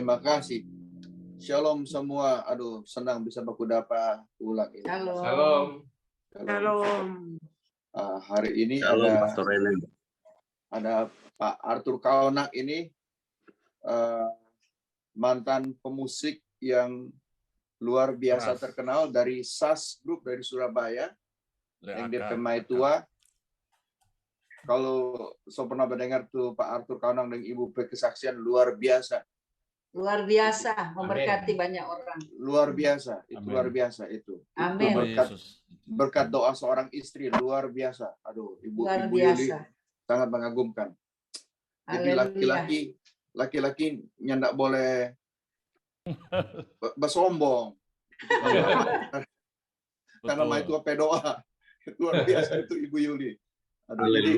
Terima kasih. Shalom semua. Aduh, senang bisa baku dapat ulang ini. Shalom. Hari ini Shalom, Pastor Rene. ada Pak Arthur Kaunak ini mantan pemusik yang luar biasa terkenal dari SAS Group dari Surabaya yang dia pemain tua. Kalau saya pernah mendengar tuh Pak Arthur Kaunak dan Ibu kesaksian luar biasa. Luar biasa, memberkati banyak orang. Luar biasa, itu Amin. luar biasa itu. Amin. Itu berkat doa seorang istri luar biasa. Aduh, Ibu Yuli sangat mengagumkan. Jadi laki-laki nyandak boleh bersombong. Karena mau itu apa doa. Luar biasa itu Ibu Yuli. Aduh, jadi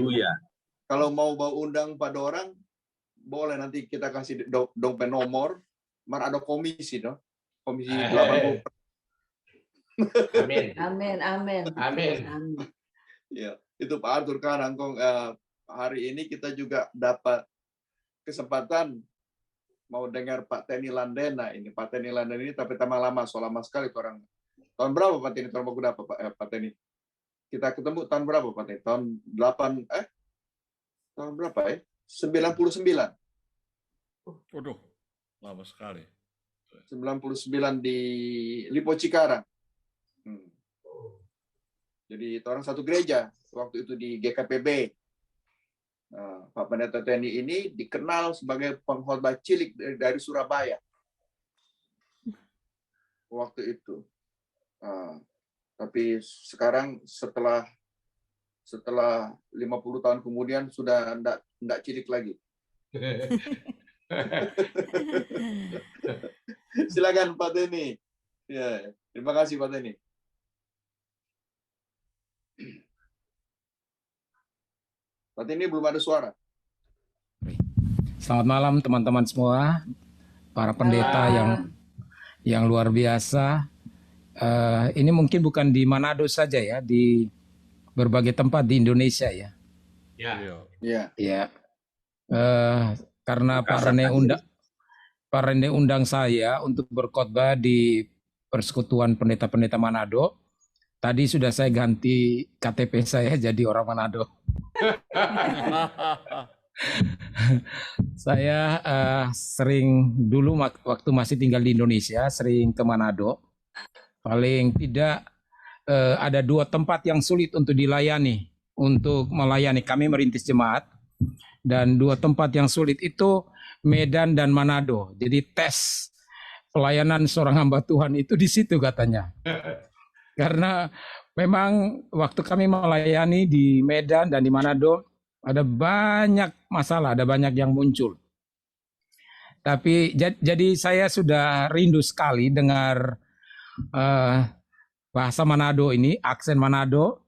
kalau mau undang pada orang, boleh nanti kita kasih dompet nomor. Mar ada komisi, no? Komisi 80. Amin. Ya, itu Pak Arthur Kaunak. Hari ini kita juga dapat kesempatan mau dengar Pak Teni Landena ini. Pak Teni Landena ini tapi lama sekali orang. Tahun berapa Pak Teni? Tahun berapa Pak Teni? Kita ketemu tahun berapa Pak Teni? Tahun 8 tahun berapa ya? 99. Waduh, lama sekali. 99 di Lipo Cikarang. Jadi orang satu gereja waktu itu di GKPB. Pak Pendeta Teni ini dikenal sebagai pengkhotbah cilik dari Surabaya waktu itu. Tapi sekarang setelah 50 tahun kemudian sudah enggak cilik lagi. Silakan Pak Teni. Ya, terima kasih Pak Teni. Pak Teni belum ada suara. Selamat malam teman-teman semua, para pendeta yang luar biasa. Ini mungkin bukan di Manado saja ya, di berbagai tempat di Indonesia ya. Ya. Karena Pak Rene undang saya untuk berkhotbah di Persekutuan Pendeta-Pendeta Manado. Tadi sudah saya ganti KTP saya jadi orang Manado. Saya sering dulu waktu masih tinggal di Indonesia sering ke Manado. Paling tidak ada 2 tempat yang sulit untuk melayani. Kami merintis jemaat dan 2 tempat yang sulit itu Medan dan Manado. Jadi tes pelayanan seorang hamba Tuhan itu di situ katanya. Karena memang waktu kami melayani di Medan dan di Manado ada banyak masalah, ada banyak yang muncul. Tapi jadi saya sudah rindu sekali dengar bahasa Manado ini, aksen Manado.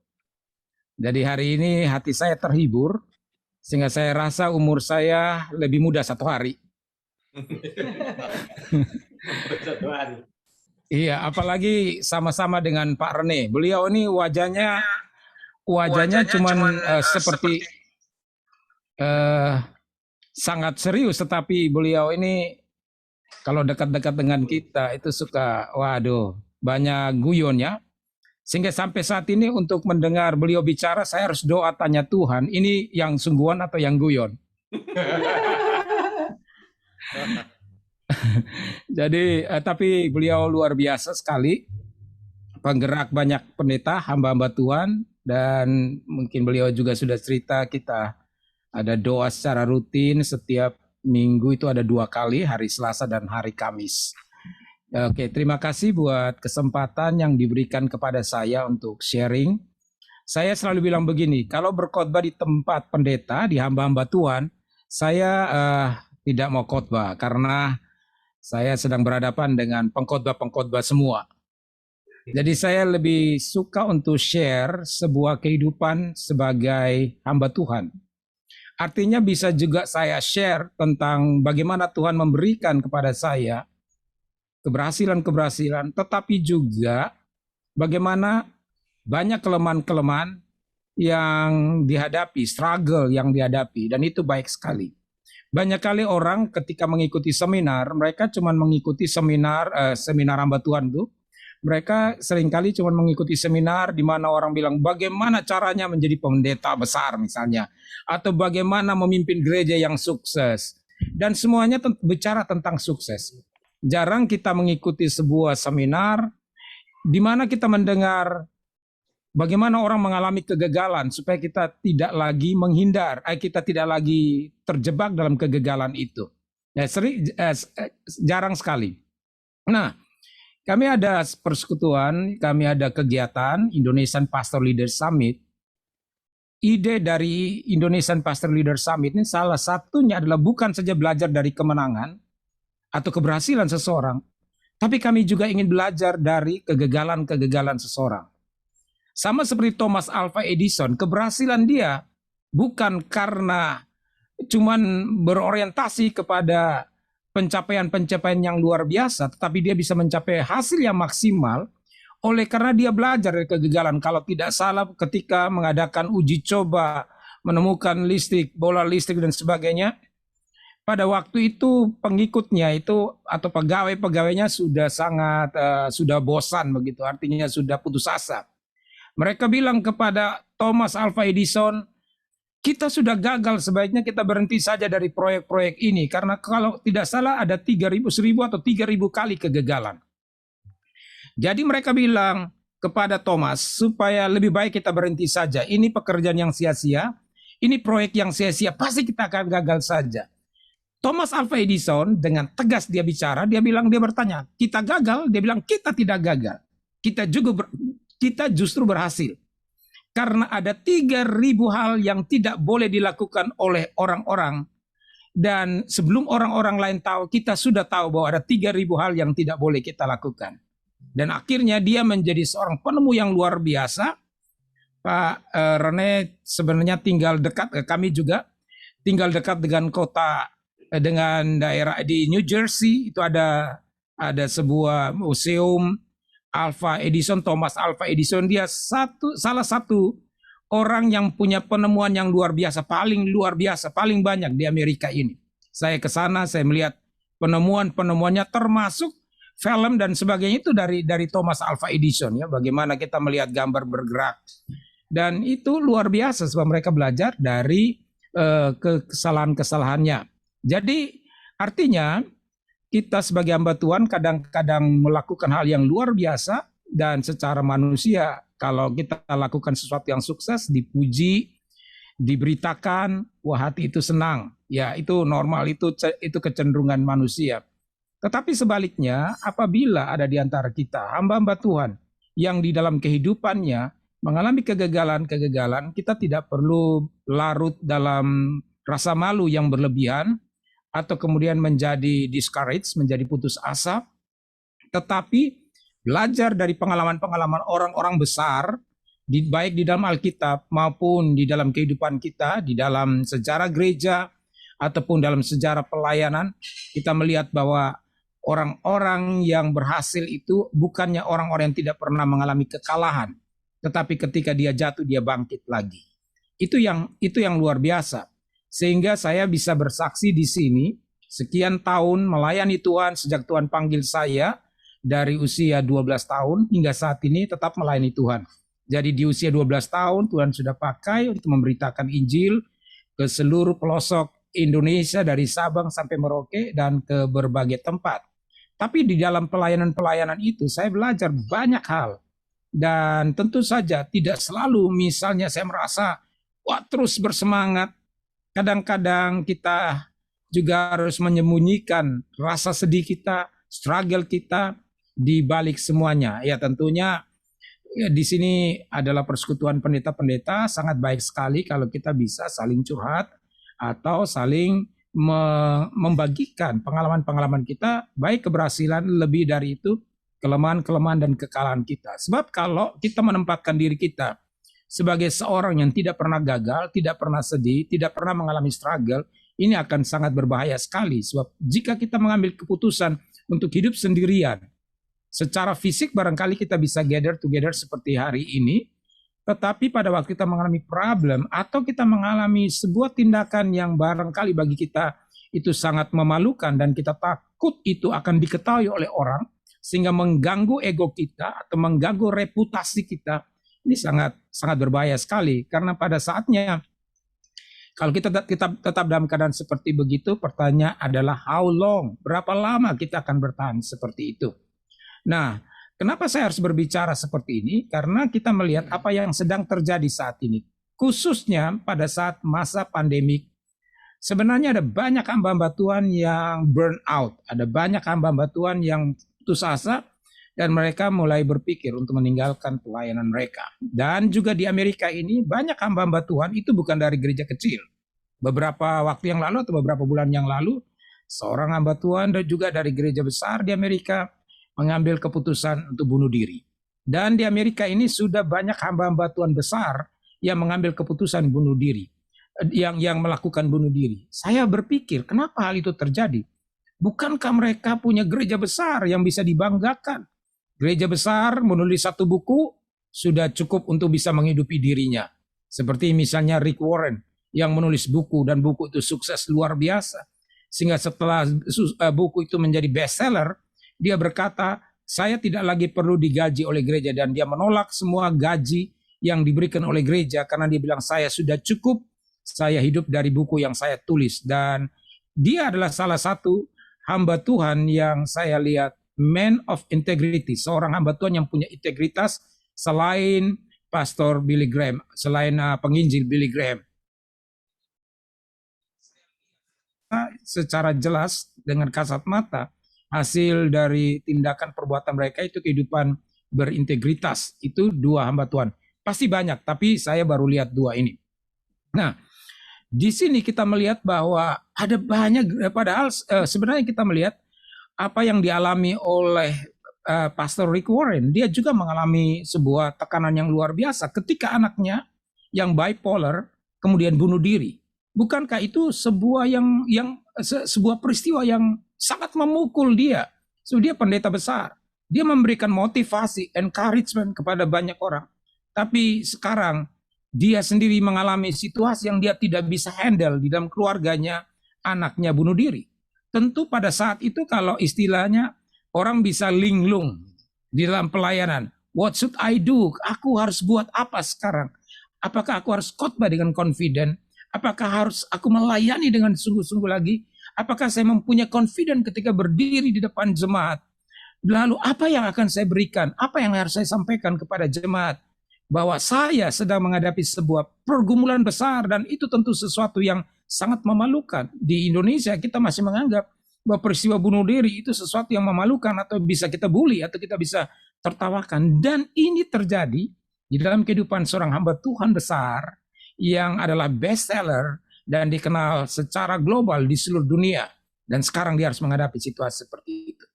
Jadi hari ini hati saya terhibur sehingga saya rasa umur saya lebih muda 1 hari. Iya, apalagi sama-sama dengan Pak Rene. Beliau ini wajahnya cuman seperti sangat serius, tetapi beliau ini kalau dekat-dekat dengan kita itu suka, banyak guyonnya. Sehingga sampai saat ini untuk mendengar beliau bicara, saya harus doa tanya Tuhan, ini yang sungguhan atau yang guyon? Jadi, tapi beliau luar biasa sekali, penggerak banyak pendeta, hamba-hamba Tuhan, dan mungkin beliau juga sudah cerita kita ada doa secara rutin setiap minggu itu ada 2 kali, hari Selasa dan hari Kamis. Oke, terima kasih buat kesempatan yang diberikan kepada saya untuk sharing. Saya selalu bilang begini, kalau berkhotbah di tempat pendeta, di hamba-hamba Tuhan, saya tidak mau khotbah karena saya sedang berhadapan dengan pengkhotbah-pengkhotbah semua. Jadi saya lebih suka untuk share sebuah kehidupan sebagai hamba Tuhan. Artinya bisa juga saya share tentang bagaimana Tuhan memberikan kepada saya keberhasilan-keberhasilan, tetapi juga bagaimana banyak kelemahan-kelemahan yang dihadapi, struggle yang dihadapi, dan itu baik sekali. Banyak kali orang ketika mengikuti seminar, mereka cuma mengikuti seminar hamba Tuhan tuh. Mereka seringkali cuma mengikuti seminar di mana orang bilang bagaimana caranya menjadi pendeta besar misalnya, atau bagaimana memimpin gereja yang sukses. Dan semuanya bicara tentang sukses. Jarang kita mengikuti sebuah seminar di mana kita mendengar bagaimana orang mengalami kegagalan supaya kita tidak lagi menghindar, kita tidak lagi terjebak dalam kegagalan itu. Jarang sekali. Nah, kami ada persekutuan, kami ada kegiatan Indonesian Pastor Leader Summit. Ide dari Indonesian Pastor Leader Summit ini salah satunya adalah bukan saja belajar dari kemenangan atau keberhasilan seseorang, tapi kami juga ingin belajar dari kegagalan-kegagalan seseorang. Sama seperti Thomas Alva Edison, keberhasilan dia bukan karena cuman berorientasi kepada pencapaian-pencapaian yang luar biasa, tetapi dia bisa mencapai hasil yang maksimal oleh karena dia belajar dari kegagalan. Kalau tidak salah ketika mengadakan uji coba, menemukan listrik, bola listrik dan sebagainya, pada waktu itu pengikutnya itu atau pegawai-pegawainya sudah bosan begitu, artinya sudah putus asa. Mereka bilang kepada Thomas Alva Edison, kita sudah gagal, sebaiknya kita berhenti saja dari proyek-proyek ini. Karena kalau tidak salah ada 1000 atau 3000 kali kegagalan. Jadi mereka bilang kepada Thomas, supaya lebih baik kita berhenti saja. Ini pekerjaan yang sia-sia, ini proyek yang sia-sia, pasti kita akan gagal saja. Thomas Alva Edison dengan tegas dia bicara, dia bertanya, kita gagal? Dia bilang, kita tidak gagal. Kita justru berhasil. Karena ada 3000 hal yang tidak boleh dilakukan oleh orang-orang. Dan sebelum orang-orang lain tahu, kita sudah tahu bahwa ada 3000 hal yang tidak boleh kita lakukan. Dan akhirnya dia menjadi seorang penemu yang luar biasa. Pak Rene sebenarnya tinggal dekat, kami juga tinggal dekat dengan dengan daerah di New Jersey. Itu ada sebuah museum Thomas Alva Edison. Dia salah satu orang yang punya penemuan yang luar biasa, paling banyak di Amerika ini. Saya ke sana, saya melihat penemuannya termasuk film dan sebagainya itu dari Thomas Alva Edison ya, bagaimana kita melihat gambar bergerak. Dan itu luar biasa sebab mereka belajar dari kesalahan-kesalahannya. Jadi artinya kita sebagai hamba Tuhan kadang-kadang melakukan hal yang luar biasa, dan secara manusia kalau kita lakukan sesuatu yang sukses, dipuji, diberitakan, wah hati itu senang. Ya itu normal, itu kecenderungan manusia. Tetapi sebaliknya, apabila ada di antara kita hamba-hamba Tuhan yang di dalam kehidupannya mengalami kegagalan-kegagalan, kita tidak perlu larut dalam rasa malu yang berlebihan, atau kemudian menjadi discouraged, menjadi putus asa, tetapi belajar dari pengalaman-pengalaman orang-orang besar, baik di dalam Alkitab maupun di dalam kehidupan kita, di dalam sejarah gereja, ataupun dalam sejarah pelayanan, kita melihat bahwa orang-orang yang berhasil itu bukannya orang-orang yang tidak pernah mengalami kekalahan, tetapi ketika dia jatuh, dia bangkit lagi. Itu yang luar biasa. Sehingga saya bisa bersaksi di sini, sekian tahun melayani Tuhan sejak Tuhan panggil saya, dari usia 12 tahun hingga saat ini tetap melayani Tuhan. Jadi di usia 12 tahun Tuhan sudah pakai untuk memberitakan Injil ke seluruh pelosok Indonesia dari Sabang sampai Merauke dan ke berbagai tempat. Tapi di dalam pelayanan-pelayanan itu saya belajar banyak hal. Dan tentu saja tidak selalu misalnya saya merasa terus bersemangat. Kadang-kadang kita juga harus menyembunyikan rasa sedih kita, struggle kita di balik semuanya. Ya tentunya ya, di sini adalah persekutuan pendeta-pendeta, sangat baik sekali kalau kita bisa saling curhat atau saling membagikan pengalaman-pengalaman kita, baik keberhasilan, lebih dari itu kelemahan-kelemahan dan kekalahan kita. Sebab kalau kita menempatkan diri kita sebagai seorang yang tidak pernah gagal, tidak pernah sedih, tidak pernah mengalami struggle, ini akan sangat berbahaya sekali. Sebab jika kita mengambil keputusan untuk hidup sendirian, secara fisik barangkali kita bisa gather together seperti hari ini, tetapi pada waktu kita mengalami problem atau kita mengalami sebuah tindakan yang barangkali bagi kita itu sangat memalukan dan kita takut itu akan diketahui oleh orang sehingga mengganggu ego kita atau mengganggu reputasi kita. Ini sangat sangat berbahaya sekali karena pada saatnya kalau kita tetap dalam keadaan seperti begitu, pertanyaan adalah how long, berapa lama kita akan bertahan seperti itu. Nah, kenapa saya harus berbicara seperti ini? Karena kita melihat apa yang sedang terjadi saat ini, khususnya pada saat masa pandemik. Sebenarnya ada banyak hamba-hamba Tuhan yang burn out, ada banyak hamba-hamba Tuhan yang putus asa, dan mereka mulai berpikir untuk meninggalkan pelayanan mereka. Dan juga di Amerika ini banyak hamba-hamba Tuhan itu bukan dari gereja kecil. Beberapa waktu yang lalu atau beberapa bulan yang lalu, seorang hamba Tuhan dan juga dari gereja besar di Amerika mengambil keputusan untuk bunuh diri. Dan di Amerika ini sudah banyak hamba-hamba Tuhan besar yang mengambil keputusan bunuh diri, yang melakukan bunuh diri. Saya berpikir, kenapa hal itu terjadi? Bukankah mereka punya gereja besar yang bisa dibanggakan? Gereja besar menulis satu buku sudah cukup untuk bisa menghidupi dirinya. Seperti misalnya Rick Warren yang menulis buku dan buku itu sukses luar biasa. Sehingga setelah buku itu menjadi bestseller, dia berkata, saya tidak lagi perlu digaji oleh gereja, dan dia menolak semua gaji yang diberikan oleh gereja karena dia bilang saya sudah cukup, saya hidup dari buku yang saya tulis. Dan dia adalah salah satu hamba Tuhan yang saya lihat man of integrity, seorang hamba Tuhan yang punya integritas selain Pastor Billy Graham, selain penginjil Billy Graham. Secara jelas dengan kasat mata hasil dari tindakan perbuatan mereka itu kehidupan berintegritas. Itu dua hamba Tuhan. Pasti banyak, tapi saya baru lihat dua ini. Nah, di sini kita melihat bahwa ada banyak, padahal sebenarnya kita melihat apa yang dialami oleh Pastor Rick Warren. Dia juga mengalami sebuah tekanan yang luar biasa ketika anaknya yang bipolar kemudian bunuh diri. Bukankah itu sebuah sebuah peristiwa yang sangat memukul dia? So, dia pendeta besar. Dia memberikan motivasi, encouragement kepada banyak orang. Tapi sekarang dia sendiri mengalami situasi yang dia tidak bisa handle di dalam keluarganya, anaknya bunuh diri. Tentu pada saat itu kalau istilahnya orang bisa linglung di dalam pelayanan. What should I do? Aku harus buat apa sekarang? Apakah aku harus khotbah dengan confident? Apakah harus aku melayani dengan sungguh-sungguh lagi? Apakah saya mempunyai confident ketika berdiri di depan jemaat? Lalu apa yang akan saya berikan? Apa yang harus saya sampaikan kepada jemaat? Bahwa saya sedang menghadapi sebuah pergumulan besar, dan itu tentu sesuatu yang sangat memalukan. Di Indonesia kita masih menganggap bahwa peristiwa bunuh diri itu sesuatu yang memalukan atau bisa kita bully atau kita bisa tertawakan. Dan ini terjadi di dalam kehidupan seorang hamba Tuhan besar yang adalah bestseller dan dikenal secara global di seluruh dunia. Dan sekarang dia harus menghadapi situasi seperti itu.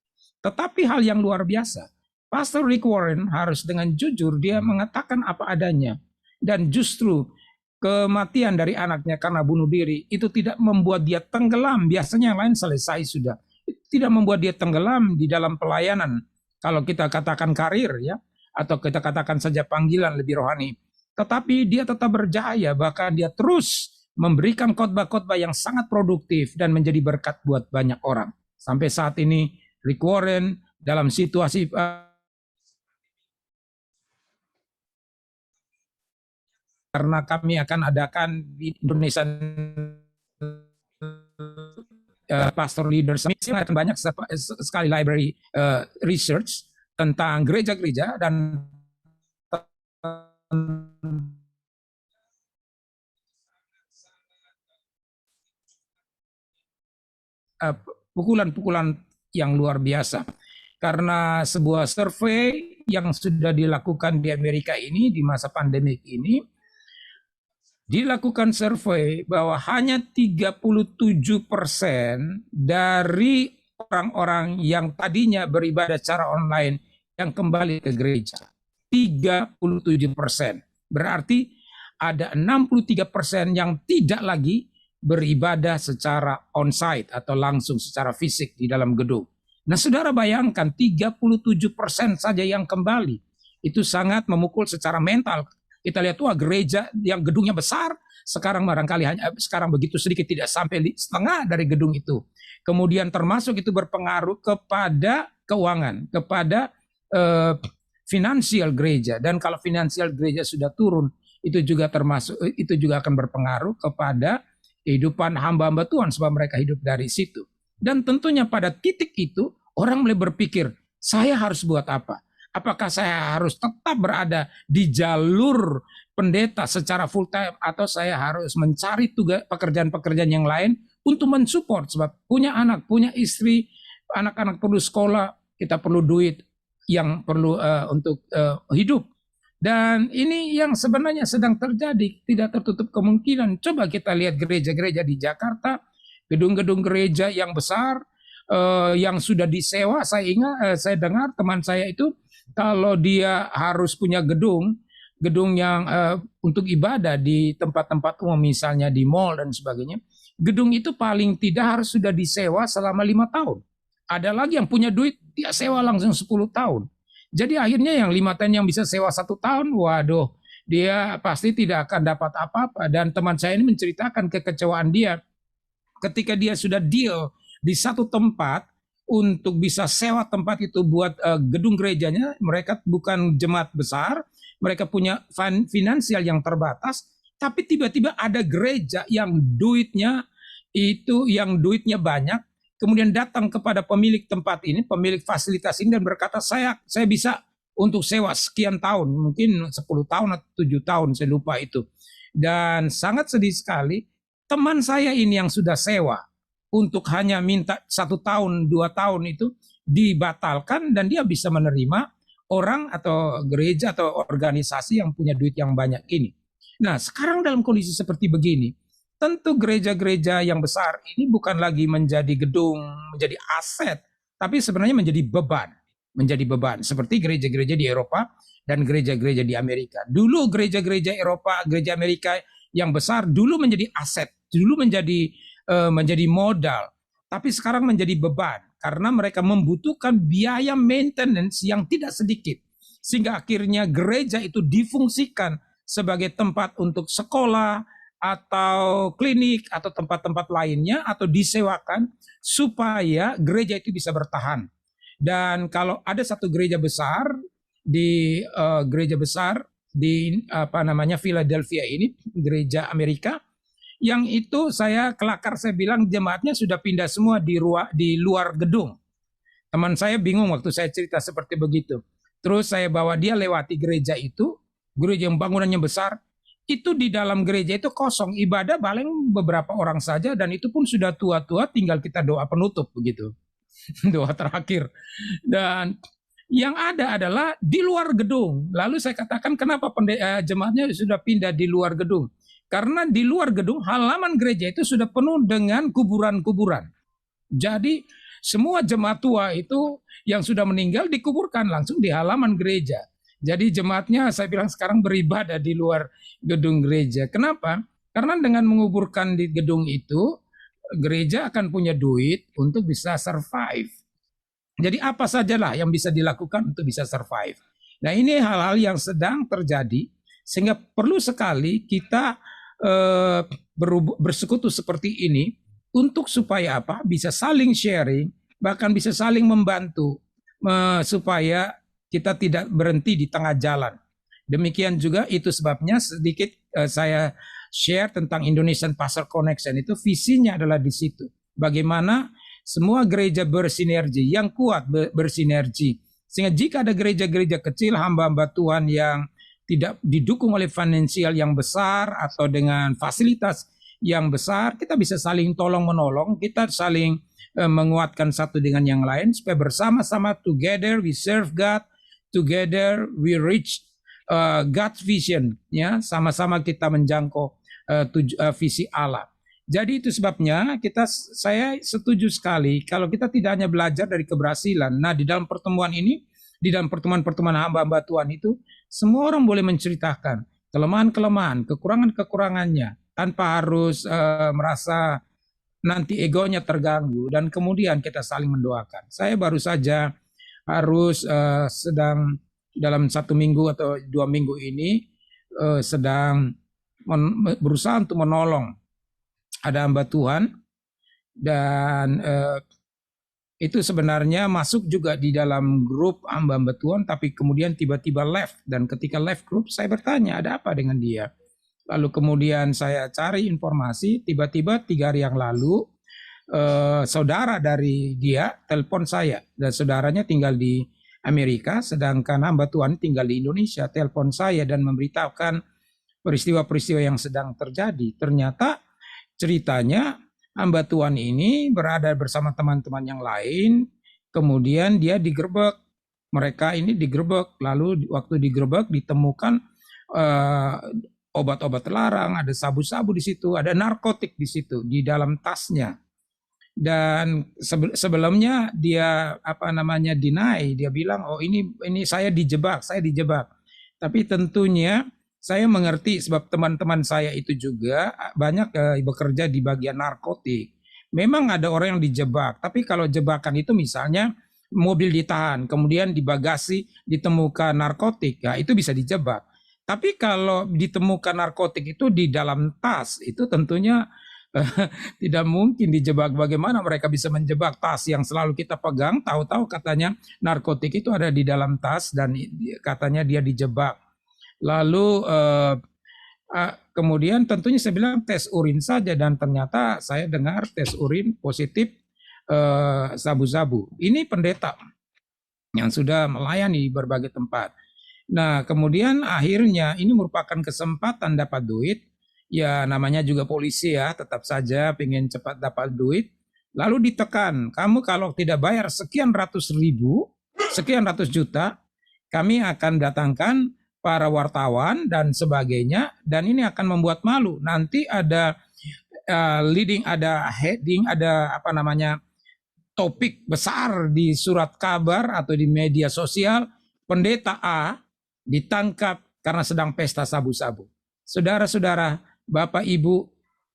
Tetapi hal yang luar biasa, Pastor Rick Warren harus dengan jujur dia mengatakan apa adanya. Dan justru kematian dari anaknya karena bunuh diri itu tidak membuat dia tenggelam. Biasanya yang lain selesai sudah. Tidak membuat dia tenggelam di dalam pelayanan. Kalau kita katakan karir ya, atau kita katakan saja panggilan lebih rohani. Tetapi dia tetap berjaya, bahkan dia terus memberikan khotbah-khotbah yang sangat produktif dan menjadi berkat buat banyak orang. Sampai saat ini Rick Warren dalam situasi karena kami akan adakan di Indonesia Pastor Leaders Summit, akan banyak sekali library research tentang gereja-gereja dan pukulan-pukulan yang luar biasa. Karena sebuah survei yang sudah dilakukan di Amerika ini di masa pandemik ini, dilakukan survei bahwa hanya 37% dari orang-orang yang tadinya beribadah secara online yang kembali ke gereja. 37%. Berarti ada 63% yang tidak lagi beribadah secara onsite atau langsung secara fisik di dalam gedung. Nah, saudara bayangkan 37% saja yang kembali. Itu sangat memukul secara mental. Kita lihat, wah gereja yang gedungnya besar, sekarang barangkali hanya sekarang begitu sedikit, tidak sampai setengah dari gedung itu. Kemudian termasuk itu berpengaruh kepada keuangan, kepada finansial gereja. Dan kalau finansial gereja sudah turun, itu juga akan berpengaruh kepada kehidupan hamba-hamba Tuhan, sebab mereka hidup dari situ. Dan tentunya pada titik itu orang mulai berpikir, saya harus buat apa? Apakah saya harus tetap berada di jalur pendeta secara full time, atau saya harus mencari tugas pekerjaan-pekerjaan yang lain untuk mensupport, sebab punya anak, punya istri, anak-anak perlu sekolah, kita perlu duit yang perlu untuk hidup. Dan ini yang sebenarnya sedang terjadi, tidak tertutup kemungkinan. Coba kita lihat gereja-gereja di Jakarta, gedung-gedung gereja yang besar, yang sudah disewa. Saya dengar teman saya itu, kalau dia harus punya gedung yang untuk ibadah di tempat-tempat umum, misalnya di mall dan sebagainya, gedung itu paling tidak harus sudah disewa selama 5 tahun. Ada lagi yang punya duit, dia sewa langsung 10 tahun. Jadi akhirnya yang 5 tahun yang bisa sewa 1 tahun, waduh, dia pasti tidak akan dapat apa-apa. Dan teman saya ini menceritakan kekecewaan dia ketika dia sudah deal di satu tempat untuk bisa sewa tempat itu buat gedung gerejanya. Mereka bukan jemaat besar, mereka punya finansial yang terbatas, tapi tiba-tiba ada gereja yang duitnya banyak, kemudian datang kepada pemilik tempat ini, pemilik fasilitas ini, dan berkata, saya bisa untuk sewa sekian tahun, mungkin 10 tahun atau 7 tahun, saya lupa itu. Dan sangat sedih sekali, teman saya ini yang sudah sewa untuk hanya minta 1 tahun, 2 tahun itu dibatalkan, dan dia bisa menerima orang atau gereja atau organisasi yang punya duit yang banyak ini. Nah, sekarang dalam kondisi seperti begini, tentu gereja-gereja yang besar ini bukan lagi menjadi gedung, menjadi aset, tapi sebenarnya menjadi beban. Seperti gereja-gereja di Eropa dan gereja-gereja di Amerika. Dulu gereja-gereja Eropa, gereja Amerika yang besar dulu menjadi aset, dulu menjadi modal, tapi sekarang menjadi beban karena mereka membutuhkan biaya maintenance yang tidak sedikit, sehingga akhirnya gereja itu difungsikan sebagai tempat untuk sekolah atau klinik atau tempat-tempat lainnya, atau disewakan supaya gereja itu bisa bertahan. Dan kalau ada satu gereja besar di Philadelphia ini, gereja Amerika, yang itu saya bilang jemaatnya sudah pindah semua di luar gedung. Teman saya bingung waktu saya cerita seperti begitu. Terus saya bawa dia lewati gereja itu, gereja yang bangunannya besar. Itu di dalam gereja itu kosong, ibadah paling beberapa orang saja, dan itu pun sudah tua-tua, tinggal kita doa penutup begitu. Doa terakhir. Dan yang ada adalah di luar gedung. Lalu saya katakan, kenapa jemaatnya sudah pindah di luar gedung? Karena di luar gedung, halaman gereja itu sudah penuh dengan kuburan-kuburan. Jadi semua jemaat tua itu yang sudah meninggal dikuburkan langsung di halaman gereja. Jadi jemaatnya saya bilang sekarang beribadah di luar gedung gereja. Kenapa? Karena dengan menguburkan di gedung itu, gereja akan punya duit untuk bisa survive. Jadi apa sajalah yang bisa dilakukan untuk bisa survive. Nah, ini hal-hal yang sedang terjadi, sehingga perlu sekali kita bersekutu seperti ini untuk supaya apa? Bisa saling sharing, bahkan bisa saling membantu supaya kita tidak berhenti di tengah jalan. Demikian juga itu sebabnya sedikit saya share tentang Indonesian Pastor Connection itu, visinya adalah di situ. Bagaimana semua gereja bersinergi, yang kuat bersinergi. Sehingga jika ada gereja-gereja kecil, hamba-hamba Tuhan yang tidak didukung oleh finansial yang besar atau dengan fasilitas yang besar, kita bisa saling tolong-menolong, kita saling menguatkan satu dengan yang lain, supaya bersama-sama together we serve God, together we reach God's vision, ya, sama-sama kita menjangkau visi Allah. Jadi itu sebabnya saya setuju sekali kalau kita tidak hanya belajar dari keberhasilan. Nah, di dalam pertemuan ini, di dalam pertemuan-pertemuan hamba-hamba Tuhan itu, semua orang boleh menceritakan kelemahan-kelemahan, kekurangan-kekurangannya, tanpa harus merasa nanti egonya terganggu, dan kemudian kita saling mendoakan. Saya baru saja harus sedang dalam 1 minggu atau 2 minggu ini sedang berusaha untuk menolong. Ada hamba Tuhan dan itu sebenarnya masuk juga di dalam grup hamba-hamba Tuhan, tapi kemudian tiba-tiba left, dan ketika left grup saya bertanya ada apa dengan dia. Lalu kemudian saya cari informasi, tiba-tiba 3 hari yang lalu saudara dari dia telepon saya, dan saudaranya tinggal di Amerika, sedangkan hamba Tuhan tinggal di Indonesia. Telepon saya dan memberitahukan peristiwa-peristiwa yang sedang terjadi. Ternyata ceritanya hamba Tuhan ini berada bersama teman-teman yang lain, kemudian dia digerebek. Mereka ini digerebek, lalu waktu digerebek ditemukan obat-obat terlarang, ada sabu-sabu di situ, ada narkotik di situ di dalam tasnya. Dan sebelumnya dia deny, dia bilang oh ini saya dijebak. Tapi tentunya saya mengerti sebab teman-teman saya itu juga banyak bekerja di bagian narkotik. Memang ada orang yang dijebak, tapi kalau jebakan itu misalnya mobil ditahan, kemudian di bagasi ditemukan narkotik, ya itu bisa dijebak. Tapi kalau ditemukan narkotik itu di dalam tas, itu tentunya tidak mungkin dijebak. Bagaimana mereka bisa menjebak tas yang selalu kita pegang, tahu-tahu katanya narkotik itu ada di dalam tas dan katanya dia dijebak. Lalu kemudian tentunya saya bilang tes urin saja, dan ternyata saya dengar tes urin positif sabu-sabu. Ini pendeta yang sudah melayani berbagai tempat. Nah kemudian akhirnya ini merupakan kesempatan dapat duit. Ya namanya juga polisi ya, tetap saja pengen cepat dapat duit. Lalu ditekan, kamu kalau tidak bayar sekian ratus juta, kami akan datangkan para wartawan dan sebagainya, dan ini akan membuat malu. Nanti ada heading, ada topik besar di surat kabar atau di media sosial, pendeta A ditangkap karena sedang pesta sabu-sabu. Saudara-saudara, Bapak Ibu,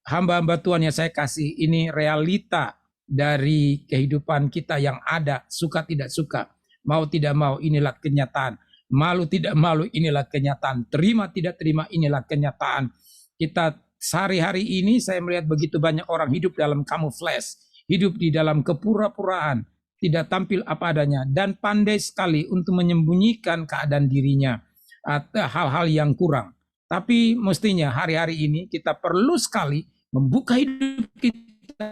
hamba-hamba Tuhan yang saya kasih, ini realita dari kehidupan kita yang ada, suka tidak suka, mau tidak mau, inilah kenyataan. Malu tidak malu, inilah kenyataan. Terima tidak terima, inilah kenyataan. Kita sehari-hari ini saya melihat begitu banyak orang hidup dalam camouflage, hidup di dalam kepura-puraan, tidak tampil apa adanya, dan pandai sekali untuk menyembunyikan keadaan dirinya atau hal-hal yang kurang. Tapi mestinya hari-hari ini kita perlu sekali membuka hidup kita,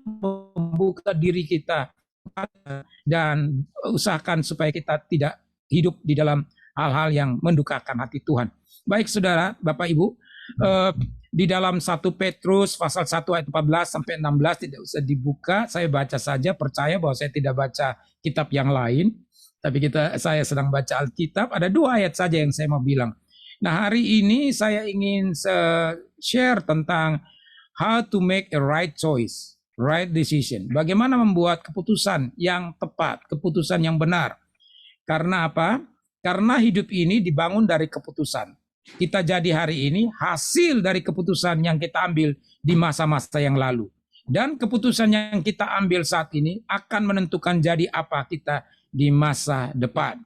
membuka diri kita, dan usahakan supaya kita tidak hidup di dalam hal-hal yang mendukakan hati Tuhan. Baik saudara, Bapak Ibu, di dalam 1 Petrus pasal 1 ayat 14 sampai 16 tidak usah dibuka, saya baca saja, percaya bahwa saya tidak baca kitab yang lain, tapi saya sedang baca Alkitab. Ada 2 ayat saja yang saya mau bilang. Nah hari ini saya ingin share tentang how to make a right choice, right decision. Bagaimana membuat keputusan yang tepat, keputusan yang benar. Karena apa? Karena hidup ini dibangun dari keputusan. Kita jadi hari ini hasil dari keputusan yang kita ambil di masa-masa yang lalu. Dan keputusan yang kita ambil saat ini akan menentukan jadi apa kita di masa depan.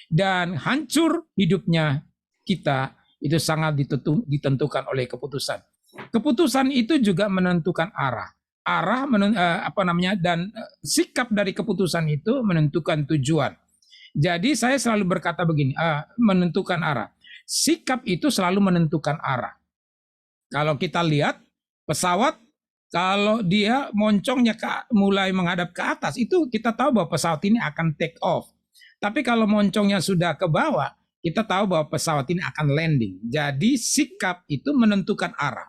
Dan hancur hidupnya kita itu sangat ditentukan oleh keputusan. Keputusan itu juga menentukan arah. Dan sikap dari keputusan itu menentukan tujuan. Jadi saya selalu berkata begini, menentukan arah. Sikap itu selalu menentukan arah. Kalau kita lihat pesawat, kalau dia moncongnya mulai menghadap ke atas, itu kita tahu bahwa pesawat ini akan take off. Tapi kalau moncongnya sudah ke bawah, kita tahu bahwa pesawat ini akan landing. Jadi sikap itu menentukan arah.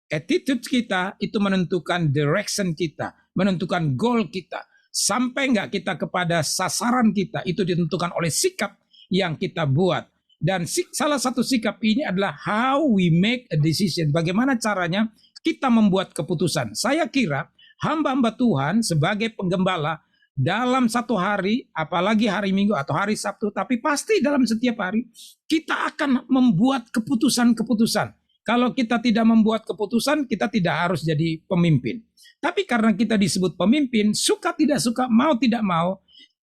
Attitude kita itu menentukan direction kita, menentukan goal kita. Sampai enggak kita kepada sasaran kita, itu ditentukan oleh sikap yang kita buat. Dan salah satu sikap ini adalah how we make a decision. Bagaimana caranya kita membuat keputusan. Saya kira hamba-hamba Tuhan sebagai penggembala dalam satu hari, apalagi hari Minggu atau hari Sabtu, tapi pasti dalam setiap hari, kita akan membuat keputusan-keputusan. Kalau kita tidak membuat keputusan, kita tidak harus jadi pemimpin. Tapi karena kita disebut pemimpin, suka tidak suka, mau tidak mau,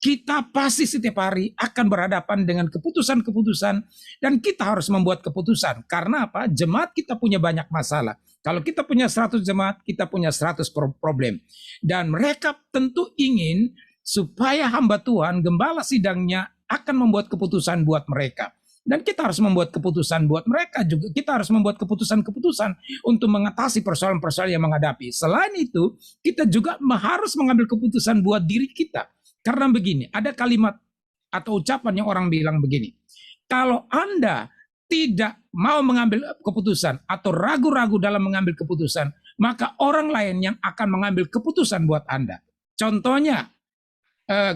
kita pasti setiap hari akan berhadapan dengan keputusan-keputusan dan kita harus membuat keputusan. Karena apa? Jemaat kita punya banyak masalah. Kalau kita punya 100 jemaat, kita punya 100 problem. Dan mereka tentu ingin supaya hamba Tuhan, gembala sidangnya akan membuat keputusan buat mereka. Dan kita harus membuat keputusan buat mereka juga. Kita harus membuat keputusan-keputusan untuk mengatasi persoalan-persoalan yang menghadapi. Selain itu, kita juga harus mengambil keputusan buat diri kita. Karena begini, ada kalimat atau ucapan yang orang bilang begini. Kalau Anda tidak mau mengambil keputusan atau ragu-ragu dalam mengambil keputusan, maka orang lain yang akan mengambil keputusan buat Anda. Contohnya,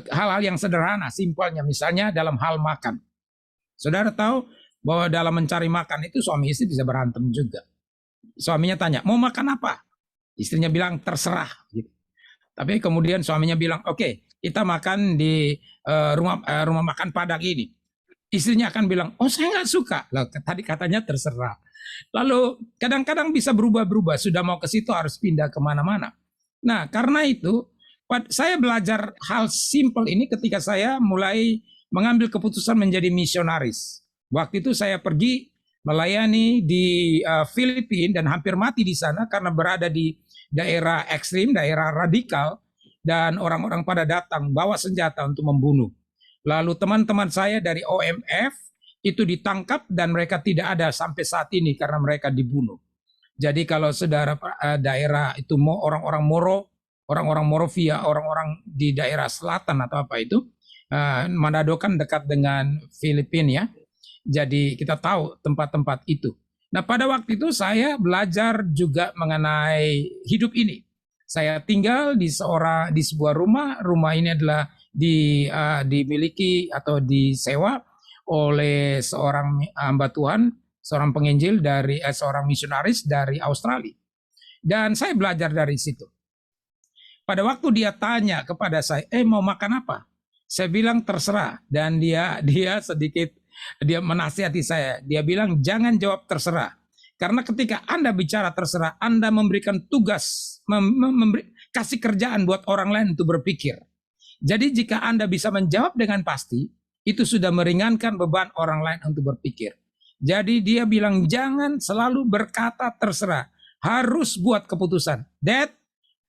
hal-hal yang sederhana, simpelnya misalnya dalam hal makan. Saudara tahu bahwa dalam mencari makan itu suami istri bisa berantem juga. Suaminya tanya, mau makan apa? Istrinya bilang terserah. Gitu. Tapi kemudian suaminya bilang, oke, kita makan di rumah makan Padang ini. Istrinya akan bilang, oh saya nggak suka. Loh, tadi katanya terserah. Lalu kadang-kadang bisa berubah-berubah. Sudah mau ke situ harus pindah kemana-mana. Nah karena itu saya belajar hal simpel ini ketika saya mulai mengambil keputusan menjadi misionaris. Waktu itu saya pergi melayani di Filipina dan hampir mati di sana karena berada di daerah ekstrim, daerah radikal, dan orang-orang pada datang bawa senjata untuk membunuh. Lalu teman-teman saya dari OMF itu ditangkap dan mereka tidak ada sampai saat ini karena mereka dibunuh. Jadi kalau saudara daerah itu orang-orang Moro, orang-orang Morovia, orang-orang di daerah selatan atau apa itu, Manado kan dekat dengan Filipina ya. Jadi kita tahu tempat-tempat itu. Nah pada waktu itu saya belajar juga mengenai hidup ini. Saya tinggal di sebuah rumah. Rumah ini adalah dimiliki atau disewa oleh seorang hamba Tuhan, seorang penginjil dari seorang misionaris dari Australia. Dan saya belajar dari situ. Pada waktu dia tanya kepada saya, mau makan apa? Saya bilang terserah, dan dia menasihati saya. Dia bilang jangan jawab terserah, karena ketika Anda bicara terserah, Anda memberikan tugas, kasih kerjaan buat orang lain untuk berpikir. Jadi jika Anda bisa menjawab dengan pasti, itu sudah meringankan beban orang lain untuk berpikir. Jadi dia bilang jangan selalu berkata terserah, harus buat keputusan.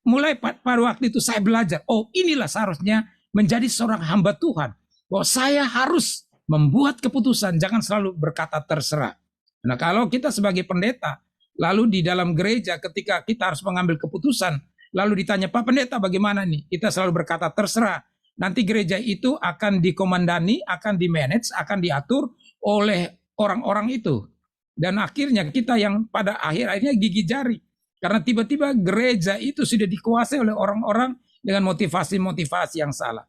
Mulai pada waktu itu saya belajar, oh inilah seharusnya menjadi seorang hamba Tuhan, bahwa saya harus membuat keputusan, jangan selalu berkata terserah. Nah kalau kita sebagai pendeta, lalu di dalam gereja ketika kita harus mengambil keputusan, lalu ditanya, Pak Pendeta bagaimana nih? Kita selalu berkata terserah. Nanti gereja itu akan dikomandani, akan dimanage, akan diatur oleh orang-orang itu. Dan akhirnya kita yang pada akhirnya gigi jari. Karena tiba-tiba gereja itu sudah dikuasai oleh orang-orang dengan motivasi-motivasi yang salah.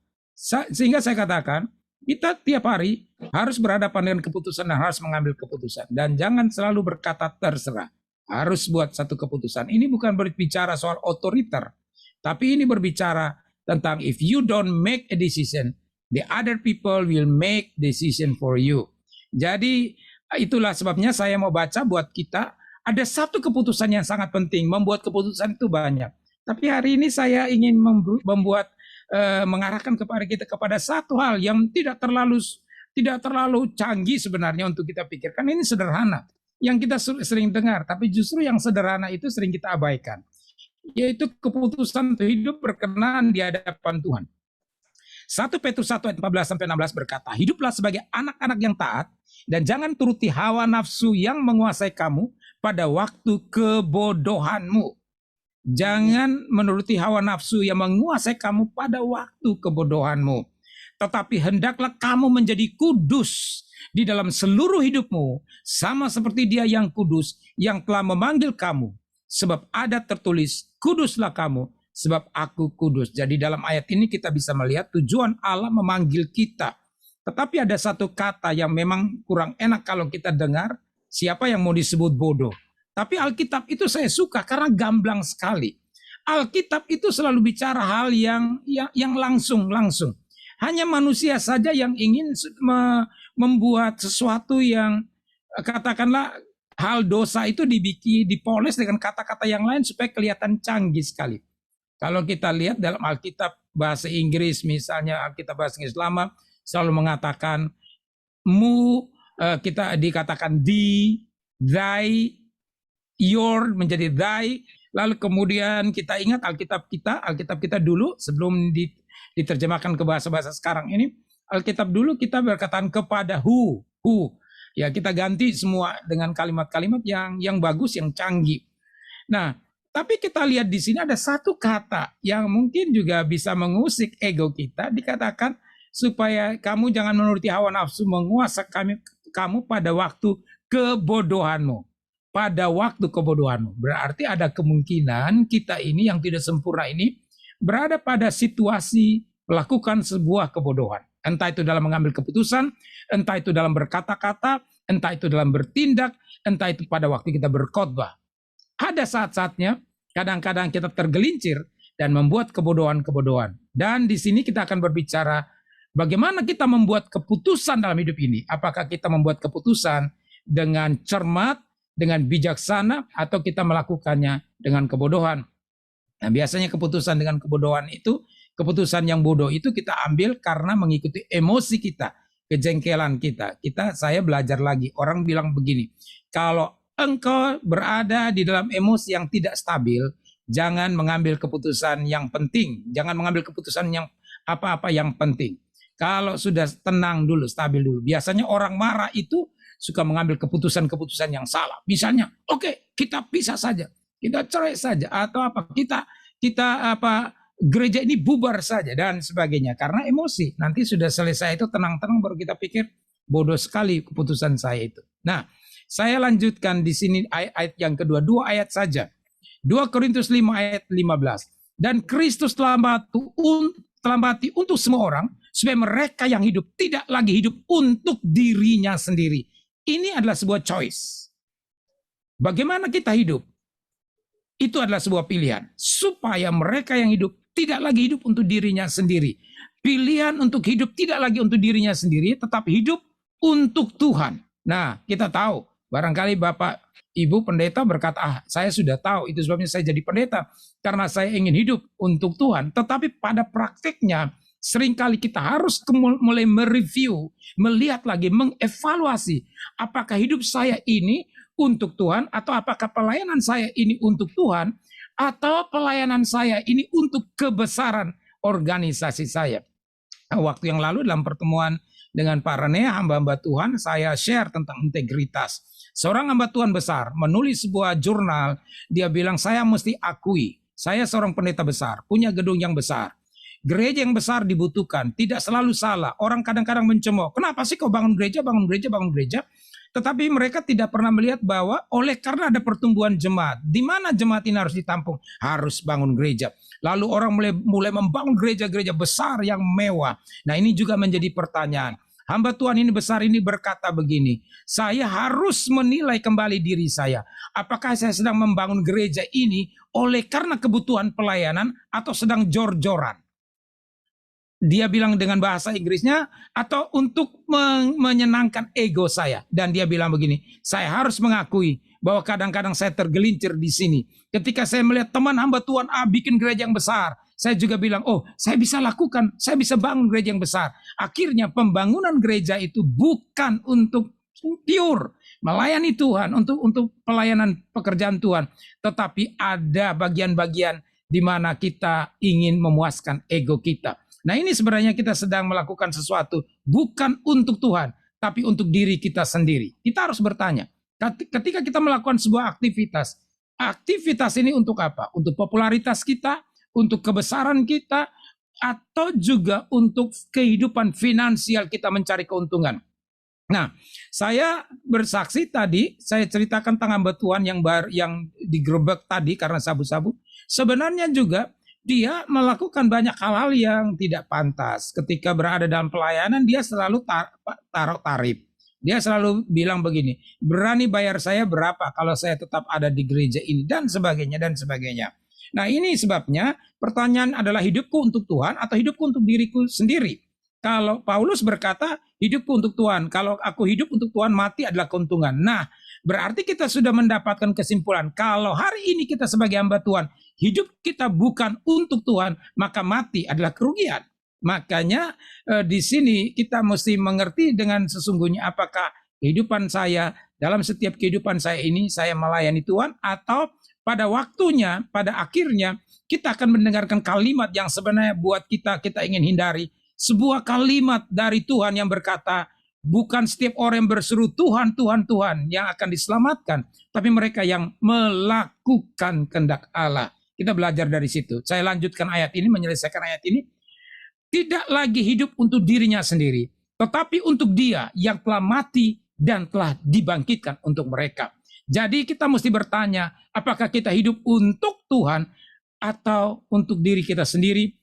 Sehingga saya katakan, kita tiap hari harus berhadapan dengan keputusan dan harus mengambil keputusan. Dan jangan selalu berkata terserah. Harus buat satu keputusan. Ini bukan berbicara soal otoriter. Tapi ini berbicara tentang if you don't make a decision, the other people will make decision for you. Jadi itulah sebabnya saya mau baca buat kita. Ada satu keputusan yang sangat penting. Membuat keputusan itu banyak. Tapi hari ini saya ingin mengarahkan kepada kita kepada satu hal yang tidak terlalu canggih sebenarnya untuk kita pikirkan. Ini sederhana yang kita sering dengar, tapi justru yang sederhana itu sering kita abaikan, yaitu keputusan untuk hidup berkenan di hadapan Tuhan. 1 Petrus 1 ayat 14-16 berkata, hiduplah sebagai anak-anak yang taat dan jangan turuti hawa nafsu yang menguasai kamu pada waktu kebodohanmu. Jangan menuruti hawa nafsu yang menguasai kamu pada waktu kebodohanmu. Tetapi hendaklah kamu menjadi kudus di dalam seluruh hidupmu, sama seperti Dia yang kudus, yang telah memanggil kamu. Sebab ada tertulis, kuduslah kamu, sebab aku kudus. Jadi dalam ayat ini kita bisa melihat tujuan Allah memanggil kita. Tetapi ada satu kata yang memang kurang enak kalau kita dengar, siapa yang mau disebut bodoh. Tapi Alkitab itu saya suka karena gamblang sekali. Alkitab itu selalu bicara hal yang langsung. Hanya manusia saja yang ingin membuat sesuatu yang katakanlah hal dosa itu dipoles dengan kata-kata yang lain supaya kelihatan canggih sekali. Kalau kita lihat dalam Alkitab bahasa Inggris, misalnya Alkitab bahasa Inggris lama selalu mengatakan kita dikatakan thy, your menjadi thy. Lalu kemudian kita ingat Alkitab kita dulu sebelum diterjemahkan ke bahasa-bahasa sekarang ini, Alkitab dulu kita berkataan kepada who. Ya, kita ganti semua dengan kalimat-kalimat yang bagus, yang canggih. Nah, tapi kita lihat di sini ada satu kata yang mungkin juga bisa mengusik ego kita, dikatakan supaya kamu jangan menuruti hawa nafsu menguasai kamu pada waktu kebodohanmu. Pada waktu kebodohanmu. Berarti ada kemungkinan kita ini yang tidak sempurna ini berada pada situasi melakukan sebuah kebodohan. Entah itu dalam mengambil keputusan, entah itu dalam berkata-kata, entah itu dalam bertindak, entah itu pada waktu kita berkhotbah. Ada saat-saatnya, kadang-kadang kita tergelincir dan membuat kebodohan-kebodohan. Dan di sini kita akan berbicara bagaimana kita membuat keputusan dalam hidup ini. Apakah kita membuat keputusan dengan cermat, dengan bijaksana, atau kita melakukannya dengan kebodohan. Nah, biasanya keputusan dengan kebodohan itu, keputusan yang bodoh itu kita ambil karena mengikuti emosi kita, kejengkelan kita. Saya belajar lagi, orang bilang begini, kalau engkau berada di dalam emosi yang tidak stabil, jangan mengambil keputusan yang penting, jangan mengambil keputusan yang apa-apa yang penting. Kalau sudah tenang dulu, stabil dulu. Biasanya orang marah itu suka mengambil keputusan-keputusan yang salah. Misalnya, oke, kita pisah saja, kita cerai saja, atau apa, kita gereja ini bubar saja dan sebagainya. Karena emosi. Nanti sudah selesai itu tenang-tenang baru kita pikir bodoh sekali keputusan saya itu. Nah, saya lanjutkan di sini ayat yang kedua, 2 ayat saja. 2 Korintus 5 ayat 15. Dan Kristus telah mati untuk semua orang, supaya mereka yang hidup tidak lagi hidup untuk dirinya sendiri. Ini adalah sebuah choice. Bagaimana kita hidup? Itu adalah sebuah pilihan. Supaya mereka yang hidup tidak lagi hidup untuk dirinya sendiri. Pilihan untuk hidup tidak lagi untuk dirinya sendiri, tetapi hidup untuk Tuhan. Nah, kita tahu. Barangkali Bapak, Ibu pendeta berkata, saya sudah tahu, itu sebabnya saya jadi pendeta. Karena saya ingin hidup untuk Tuhan. Tetapi pada praktiknya, seringkali kita harus mulai mereview, melihat lagi, mengevaluasi apakah hidup saya ini untuk Tuhan, atau apakah pelayanan saya ini untuk Tuhan, atau pelayanan saya ini untuk kebesaran organisasi saya. Waktu yang lalu dalam pertemuan dengan Pak Rene, hamba-hamba Tuhan, saya share tentang integritas. Seorang hamba Tuhan besar menulis sebuah jurnal, dia bilang saya mesti akui, saya seorang pendeta besar, punya gedung yang besar. Gereja yang besar dibutuhkan, tidak selalu salah. Orang kadang-kadang mencemooh, kenapa sih kau bangun gereja? Tetapi mereka tidak pernah melihat bahwa oleh karena ada pertumbuhan jemaat, di mana jemaat ini harus ditampung? Harus bangun gereja. Lalu orang mulai membangun gereja-gereja besar yang mewah. Nah, ini juga menjadi pertanyaan. Hamba Tuhan ini besar ini berkata begini, saya harus menilai kembali diri saya. Apakah saya sedang membangun gereja ini oleh karena kebutuhan pelayanan atau sedang jor-joran? Dia bilang dengan bahasa Inggrisnya, atau untuk menyenangkan ego saya. Dan dia bilang begini, saya harus mengakui bahwa kadang-kadang saya tergelincir di sini. Ketika saya melihat teman hamba Tuhan A bikin gereja yang besar, saya juga bilang, oh saya bisa lakukan, saya bisa bangun gereja yang besar. Akhirnya pembangunan gereja itu bukan untuk pure melayani Tuhan, untuk pelayanan pekerjaan Tuhan. Tetapi ada bagian-bagian di mana kita ingin memuaskan ego kita. Nah, ini sebenarnya kita sedang melakukan sesuatu bukan untuk Tuhan, tapi untuk diri kita sendiri. Kita harus bertanya, ketika kita melakukan sebuah aktivitas ini untuk apa? Untuk popularitas kita, untuk kebesaran kita, atau juga untuk kehidupan finansial kita mencari keuntungan. Nah, saya bersaksi tadi, saya ceritakan tentang hamba Tuhan yang digerebek tadi karena sabu-sabu. Sebenarnya juga dia melakukan banyak hal-hal yang tidak pantas. Ketika berada dalam pelayanan, dia selalu taruh tarif. Dia selalu bilang begini, berani bayar saya berapa kalau saya tetap ada di gereja ini, dan sebagainya, dan sebagainya. Nah, ini sebabnya pertanyaan adalah hidupku untuk Tuhan atau hidupku untuk diriku sendiri. Kalau Paulus berkata, hidupku untuk Tuhan. Kalau aku hidup untuk Tuhan, mati adalah keuntungan. Nah, Berarti kita sudah mendapatkan kesimpulan kalau hari ini kita sebagai hamba Tuhan, hidup kita bukan untuk Tuhan, maka mati adalah kerugian. Makanya di sini kita mesti mengerti dengan sesungguhnya apakah kehidupan saya, dalam setiap kehidupan saya ini saya melayani Tuhan, atau pada waktunya, pada akhirnya kita akan mendengarkan kalimat yang sebenarnya buat kita ingin hindari. Sebuah kalimat dari Tuhan yang berkata, bukan setiap orang yang berseru Tuhan, Tuhan, Tuhan yang akan diselamatkan, tapi mereka yang melakukan kehendak Allah. Kita belajar dari situ. Saya lanjutkan ayat ini, menyelesaikan ayat ini. Tidak lagi hidup untuk dirinya sendiri, tetapi untuk Dia yang telah mati dan telah dibangkitkan untuk mereka. Jadi kita mesti bertanya, apakah kita hidup untuk Tuhan atau untuk diri kita sendiri,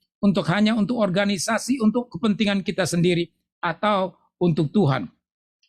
hanya untuk organisasi, untuk kepentingan kita sendiri, atau untuk Tuhan,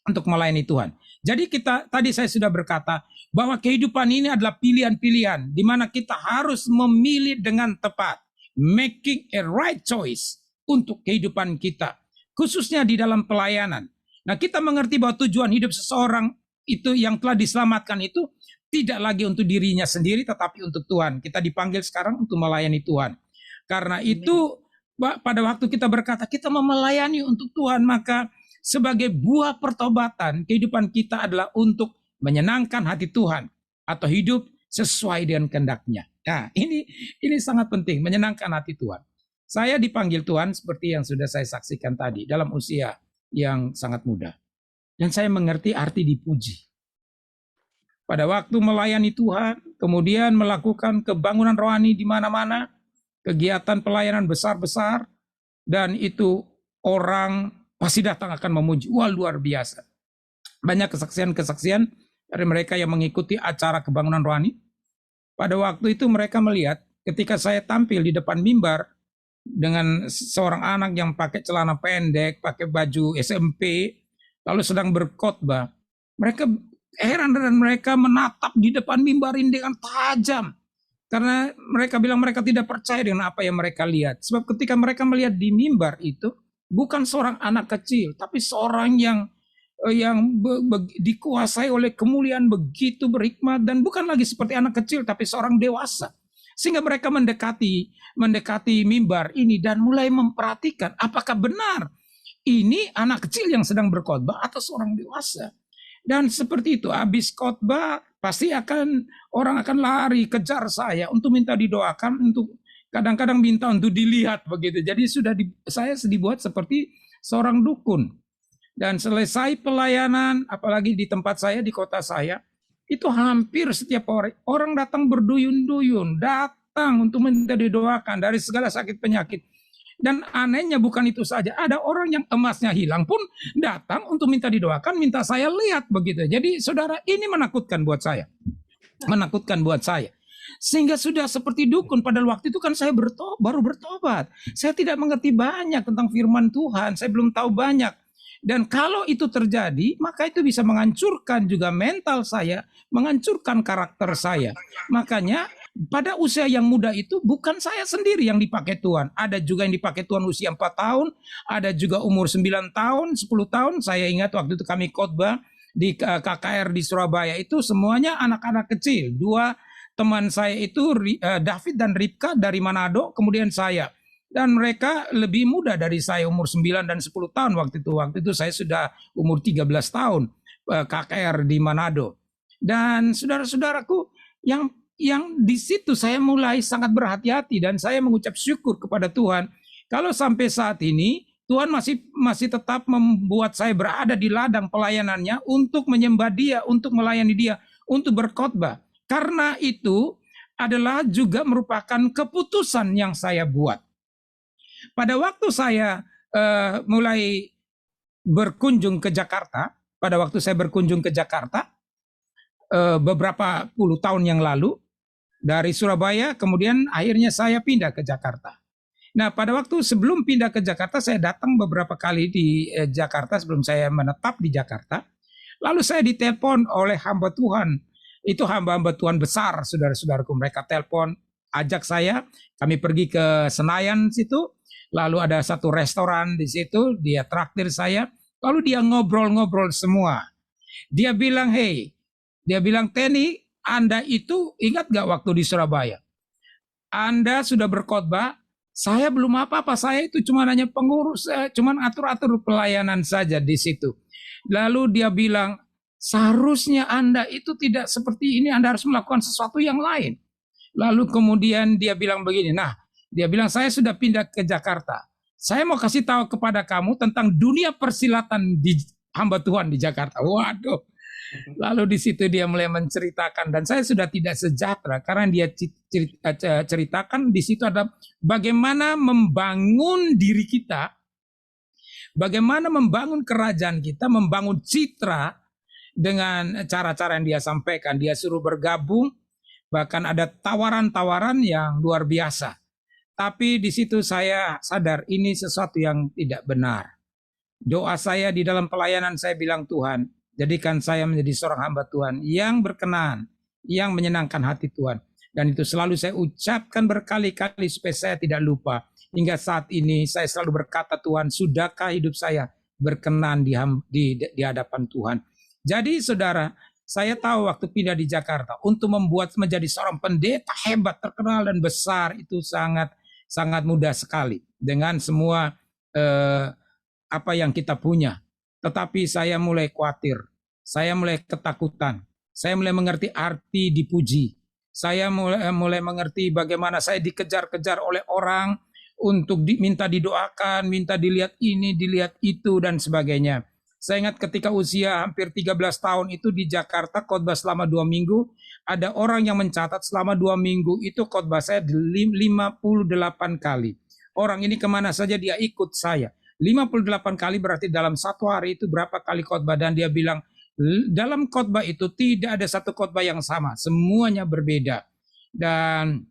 untuk melayani Tuhan. Jadi tadi saya sudah berkata bahwa kehidupan ini adalah pilihan-pilihan di mana kita harus memilih dengan tepat, making a right choice untuk kehidupan kita, khususnya di dalam pelayanan. Nah, kita mengerti bahwa tujuan hidup seseorang itu yang telah diselamatkan itu tidak lagi untuk dirinya sendiri, tetapi untuk Tuhan. Kita dipanggil sekarang untuk melayani Tuhan. Karena itu pada waktu kita berkata kita mau melayani untuk Tuhan, maka sebagai buah pertobatan kehidupan kita adalah untuk menyenangkan hati Tuhan atau hidup sesuai dengan kehendak-Nya. Nah, ini sangat penting, menyenangkan hati Tuhan. Saya dipanggil Tuhan seperti yang sudah saya saksikan tadi dalam usia yang sangat muda. Dan saya mengerti arti dipuji. Pada waktu melayani Tuhan, kemudian melakukan kebangunan rohani di mana-mana, kegiatan pelayanan besar-besar, dan itu orang pasti datang akan memuji. Wah, luar biasa. Banyak kesaksian-kesaksian dari mereka yang mengikuti acara kebangunan rohani. Pada waktu itu mereka melihat ketika saya tampil di depan mimbar dengan seorang anak yang pakai celana pendek, pakai baju SMP, lalu sedang berkhotbah. Mereka heran dan mereka menatap di depan mimbar ini dengan tajam. Karena mereka bilang mereka tidak percaya dengan apa yang mereka lihat. Sebab ketika mereka melihat di mimbar itu, bukan seorang anak kecil, tapi seorang yang dikuasai oleh kemuliaan begitu berhikmat, dan bukan lagi seperti anak kecil, tapi seorang dewasa. Sehingga mereka mendekati mimbar ini dan mulai memperhatikan apakah benar ini anak kecil yang sedang berkhotbah atau seorang dewasa. Dan seperti itu, habis khotbah pasti orang akan lari kejar saya untuk minta didoakan, untuk kadang-kadang minta untuk dilihat begitu. Jadi saya dibuat seperti seorang dukun. Dan selesai pelayanan, apalagi di tempat saya, di kota saya, itu hampir setiap orang datang berduyun-duyun, datang untuk minta didoakan dari segala sakit penyakit. Dan anehnya bukan itu saja, ada orang yang emasnya hilang pun datang untuk minta didoakan, minta saya lihat begitu. Jadi saudara, ini menakutkan buat saya. Menakutkan buat saya. Sehingga sudah seperti dukun, pada waktu itu kan saya baru bertobat. Saya tidak mengerti banyak tentang firman Tuhan, saya belum tahu banyak. Dan kalau itu terjadi, maka itu bisa menghancurkan juga mental saya, menghancurkan karakter saya. Makanya pada usia yang muda itu bukan saya sendiri yang dipakai Tuhan. Ada juga yang dipakai Tuhan usia 4 tahun, ada juga umur 9 tahun, 10 tahun. Saya ingat waktu itu kami khotbah di KKR di Surabaya itu semuanya anak-anak kecil. 2 teman saya itu David dan Ripka dari Manado, kemudian saya. Dan mereka lebih muda dari saya, umur 9 dan 10 tahun waktu itu. Waktu itu saya sudah umur 13 tahun KKR di Manado. Dan saudara-saudaraku, yang di situ saya mulai sangat berhati-hati dan saya mengucap syukur kepada Tuhan. Kalau sampai saat ini Tuhan masih tetap membuat saya berada di ladang pelayanannya untuk menyembah Dia, untuk melayani Dia, untuk berkhotbah. Karena itu adalah juga merupakan keputusan yang saya buat. Pada waktu saya mulai berkunjung ke Jakarta, beberapa puluh tahun yang lalu, dari Surabaya, kemudian akhirnya saya pindah ke Jakarta. Nah, pada waktu sebelum pindah ke Jakarta, saya datang beberapa kali di Jakarta sebelum saya menetap di Jakarta. Lalu saya ditelepon oleh hamba Tuhan. Itu hamba-hamba Tuhan besar, saudara-saudaraku. Mereka telepon, ajak saya, kami pergi ke Senayan situ. Lalu ada satu restoran di situ, dia traktir saya. Lalu dia ngobrol-ngobrol semua. Dia bilang, hey, Dia bilang, Teni, Anda itu ingat gak waktu di Surabaya? Anda sudah berkhotbah, saya belum apa-apa, saya itu cuma hanya pengurus, cuma atur-atur pelayanan saja di situ. Lalu dia bilang, seharusnya Anda itu tidak seperti ini, Anda harus melakukan sesuatu yang lain. Lalu kemudian dia bilang begini, dia bilang, saya sudah pindah ke Jakarta. Saya mau kasih tahu kepada kamu tentang dunia persilatan di hamba Tuhan di Jakarta. Waduh. Lalu di situ dia mulai menceritakan, dan saya sudah tidak sejahtera karena dia ceritakan di situ ada bagaimana membangun diri kita, bagaimana membangun kerajaan kita, membangun citra dengan cara-cara yang dia sampaikan. Dia suruh bergabung, bahkan ada tawaran-tawaran yang luar biasa. Tapi di situ saya sadar ini sesuatu yang tidak benar. Doa saya di dalam pelayanan, saya bilang, Tuhan, jadikan saya menjadi seorang hamba Tuhan yang berkenan, yang menyenangkan hati Tuhan. Dan itu selalu saya ucapkan berkali-kali supaya saya tidak lupa. Hingga saat ini saya selalu berkata, Tuhan, sudahkah hidup saya berkenan di hadapan Tuhan. Jadi saudara, saya tahu waktu pindah di Jakarta, untuk membuat menjadi seorang pendeta hebat, terkenal dan besar, itu sangat mudah sekali. Dengan semua apa yang kita punya. Tetapi saya mulai khawatir, saya mulai ketakutan, saya mulai mengerti arti dipuji, saya mulai mengerti bagaimana saya dikejar-kejar oleh orang untuk minta didoakan, minta dilihat ini, dilihat itu, dan sebagainya. Saya ingat ketika usia hampir 13 tahun itu di Jakarta, khotbah selama 2 minggu, ada orang yang mencatat selama 2 minggu itu khotbah saya 58 kali. Orang ini kemana saja dia ikut saya. 58 kali berarti dalam satu hari itu berapa kali khotbah, dan dia bilang dalam khotbah itu tidak ada satu khotbah yang sama, semuanya berbeda. Dan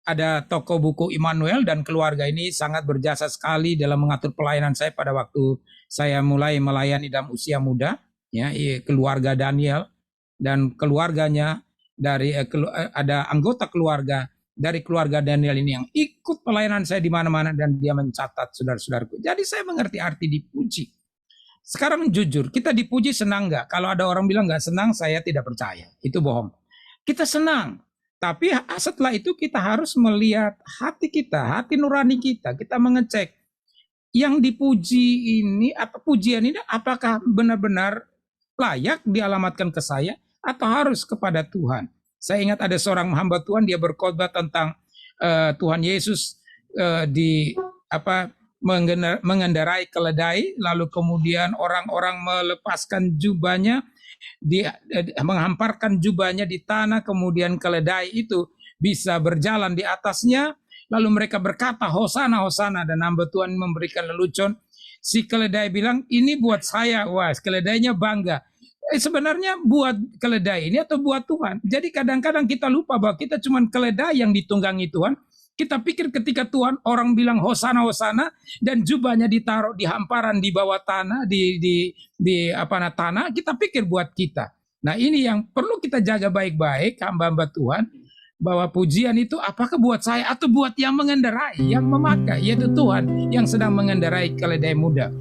ada toko buku Immanuel dan keluarga ini sangat berjasa sekali dalam mengatur pelayanan saya pada waktu saya mulai melayani dalam usia muda, ya, keluarga Daniel dan keluarganya, dari ada anggota keluarga dari keluarga Daniel ini yang ikut pelayanan saya di mana-mana, dan dia mencatat, saudara-saudaraku. Jadi saya mengerti arti dipuji. Sekarang jujur, kita dipuji senang nggak? Kalau ada orang bilang nggak senang, saya tidak percaya. Itu bohong. Kita senang. Tapi setelah itu kita harus melihat hati kita, hati nurani kita. Kita mengecek yang dipuji ini, apa pujian ini, apakah benar-benar layak dialamatkan ke saya atau harus kepada Tuhan. Saya ingat ada seorang hamba Tuhan, dia berkhotbah tentang Tuhan Yesus mengendarai keledai, lalu kemudian orang-orang melepaskan jubahnya, menghamparkan jubahnya di tanah, kemudian keledai itu bisa berjalan di atasnya, lalu mereka berkata, Hosana, Hosana, dan hamba Tuhan memberikan lelucon. Si keledai bilang, ini buat saya. Wah, keledainya bangga. Sebenarnya buat keledai ini atau buat Tuhan. Jadi kadang-kadang kita lupa bahwa kita cuma keledai yang ditunggangi Tuhan. Kita pikir ketika Tuhan orang bilang Hosana, Hosana, dan jubahnya ditaruh di hamparan di bawah tanah, di tanah, kita pikir buat kita. Nah, ini yang perlu kita jaga baik-baik, hamba-hamba Tuhan, bahwa pujian itu apakah buat saya atau buat yang mengendarai, yang memakai, yaitu Tuhan yang sedang mengendarai keledai muda.